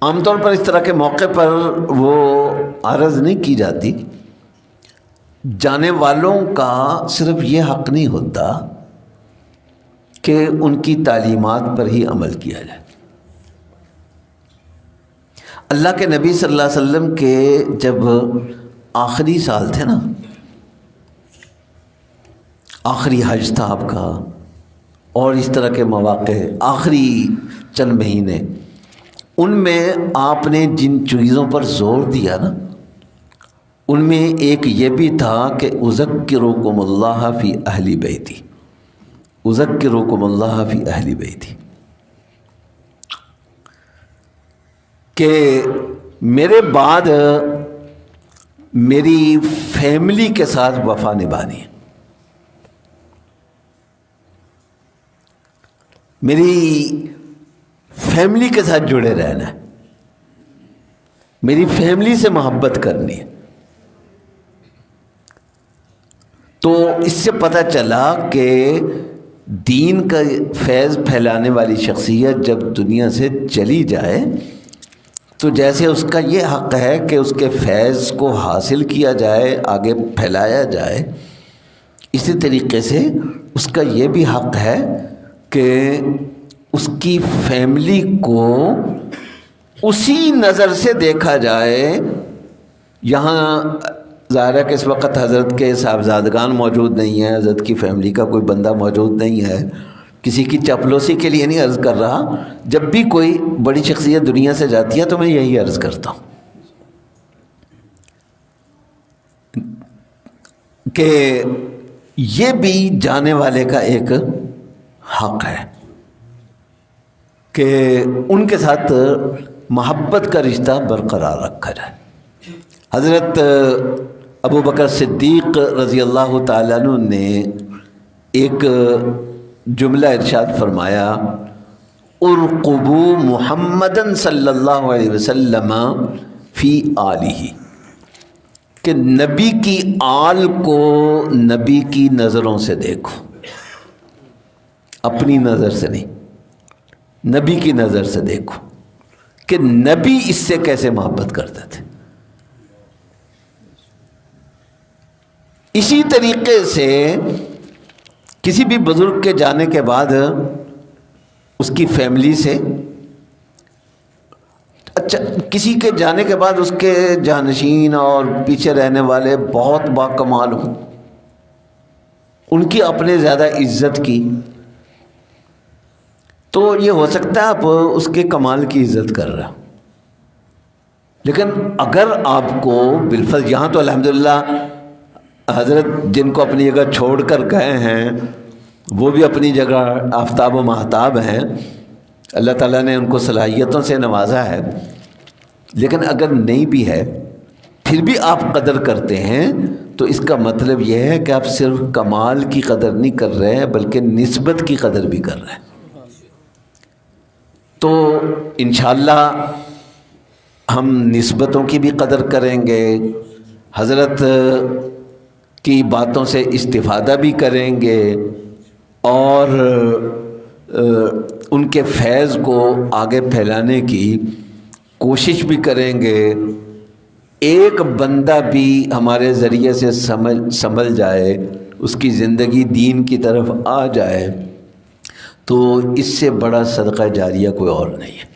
عام طور پر اس طرح کے موقع پر وہ عرض نہیں کی جاتی. جانے والوں کا صرف یہ حق نہیں ہوتا کہ ان کی تعلیمات پر ہی عمل کیا جائے. اللہ کے نبی صلی اللہ علیہ وسلم کے جب آخری سال تھے نا، آخری حج تھا آپ کا، اور اس طرح کے مواقع، آخری چند مہینے، ان میں آپ نے جن چیزوں پر زور دیا نا، ان میں ایک یہ بھی تھا کہ اذکرکم اللہ فی اہل بیتی، اذکرکم اللہ فی اہل بیتی، کہ میرے بعد میری فیملی کے ساتھ وفا نبھانی ہے، میری فیملی کے ساتھ جڑے رہنا ہے، میری فیملی سے محبت کرنی ہے. تو اس سے پتہ چلا کہ دین کا فیض پھیلانے والی شخصیت جب دنیا سے چلی جائے تو جیسے اس کا یہ حق ہے کہ اس کے فیض کو حاصل کیا جائے، آگے پھیلایا جائے، اسی طریقے سے اس کا یہ بھی حق ہے کہ اس کی فیملی کو اسی نظر سے دیکھا جائے. یہاں ظاہر ہے کہ اس وقت حضرت کے صاحبزادگان موجود نہیں ہیں، حضرت کی فیملی کا کوئی بندہ موجود نہیں ہے، کسی کی چاپلوسی کے لیے نہیں عرض کر رہا. جب بھی کوئی بڑی شخصیت دنیا سے جاتی ہے تو میں یہی عرض کرتا ہوں کہ یہ بھی جانے والے کا ایک حق ہے کہ ان کے ساتھ محبت کا رشتہ برقرار رکھا جائے. حضرت ابو بکر صدیق رضی اللہ تعالیٰ عنہ نے ایک جملہ ارشاد فرمایا، ارقبوا محمدً صلی اللہ علیہ وسلم فی آلہ، کہ نبی کی آل کو نبی کی نظروں سے دیکھو، اپنی نظر سے نہیں، نبی کی نظر سے دیکھو کہ نبی اس سے کیسے محبت کرتے تھے. اسی طریقے سے کسی بھی بزرگ کے جانے کے بعد اس کی فیملی سے، اچھا کسی کے جانے کے بعد اس کے جانشین اور پیچھے رہنے والے بہت باکمال ہوں، ان کی اپنے زیادہ عزت کی، تو یہ ہو سکتا ہے آپ اس کے کمال کی عزت کر رہے ہو. لیکن اگر آپ کو بالفرض، یہاں تو الحمدللہ حضرت جن کو اپنی جگہ چھوڑ کر گئے ہیں وہ بھی اپنی جگہ آفتاب و مہتاب ہیں، اللہ تعالیٰ نے ان کو صلاحیتوں سے نوازا ہے. لیکن اگر نہیں بھی ہے پھر بھی آپ قدر کرتے ہیں تو اس کا مطلب یہ ہے کہ آپ صرف کمال کی قدر نہیں کر رہے ہیں بلکہ نسبت کی قدر بھی کر رہے ہیں. تو انشاءاللہ ہم نسبتوں کی بھی قدر کریں گے، حضرت کی باتوں سے استفادہ بھی کریں گے، اور ان کے فیض کو آگے پھیلانے کی کوشش بھی کریں گے. ایک بندہ بھی ہمارے ذریعے سے سنبھل جائے، اس کی زندگی دین کی طرف آ جائے، تو اس سے بڑا صدقہ جاریہ کوئی اور نہیں ہے.